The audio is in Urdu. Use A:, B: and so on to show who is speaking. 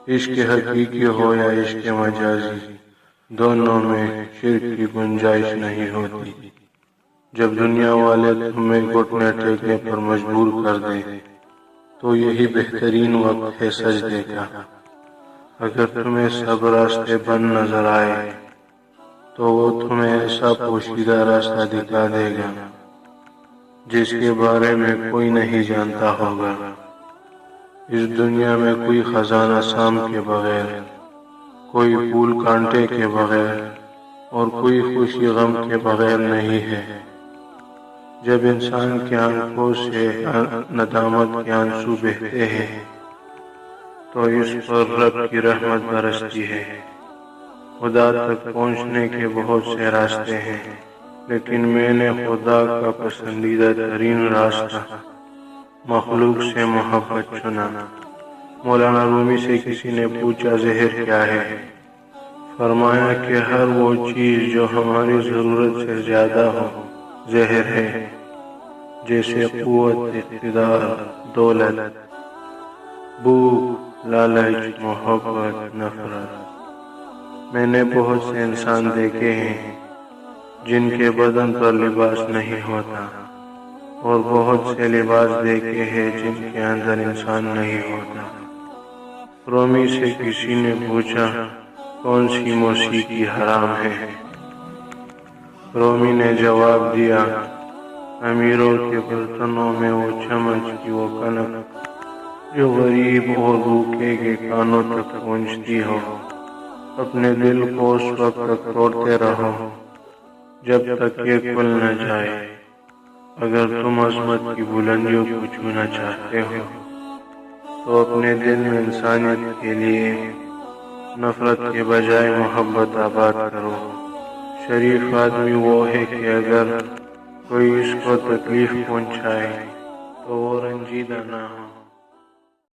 A: عشق حقیقی ہو یا عشق مجازی، دونوں میں شرک کی گنجائش نہیں ہوتی۔ جب دنیا والے تمہیں گھٹنے ٹیکنے پر مجبور کر دیں تو یہی بہترین وقت ہے سجدے کا۔ اگر تمہیں سب راستے بند نظر آئے تو وہ تمہیں ایسا پوشیدہ راستہ دکھا دے گا جس کے بارے میں کوئی نہیں جانتا ہوگا۔ اس دنیا میں کوئی خزانہ سام کے بغیر، کوئی پھول کانٹے کے بغیر اور کوئی خوشی غم کے بغیر نہیں ہے۔ جب انسان کی آنکھوں سے ندامت کے آنسو بہتے ہیں تو اس پر رب کی رحمت برستی ہے۔ خدا تک پہنچنے کے بہت سے راستے ہیں، لیکن میں نے خدا کا پسندیدہ ترین راستہ مخلوق سے محبت چنا۔ مولانا رومی سے کسی نے پوچھا زہر کیا ہے؟ فرمایا کہ ہر وہ چیز جو ہماری ضرورت سے زیادہ ہو زہر ہے، جیسے قوت، اقتدار، دولت، بھوک، لالچ، محبت، نفرت۔ میں نے بہت سے انسان دیکھے ہیں جن کے بدن پر لباس نہیں ہوتا، اور بہت سے لباس دیکھے ہیں جن کے اندر انسان نہیں ہوتا۔ رومی سے کسی نے پوچھا کون سی موسیقی حرام ہے؟ رومی نے جواب دیا، امیروں کے برتنوں میں وہ چمچ کی وہ کنک جو غریب اور بھوکے کے کانوں تک پہنچتی ہو۔ اپنے دل کو اس وقت تک توڑتے رہو جب تک یہ کھل نہ جائے۔ اگر تم عظمت کی بلندیوں کو چھونا چاہتے ہو تو اپنے دل میں انسانیت کے لیے نفرت کے بجائے محبت آباد کرو۔ شریف آدمی وہ ہے کہ اگر کوئی اس کو تکلیف پہنچائے تو وہ رنجیدہ نہ ہو۔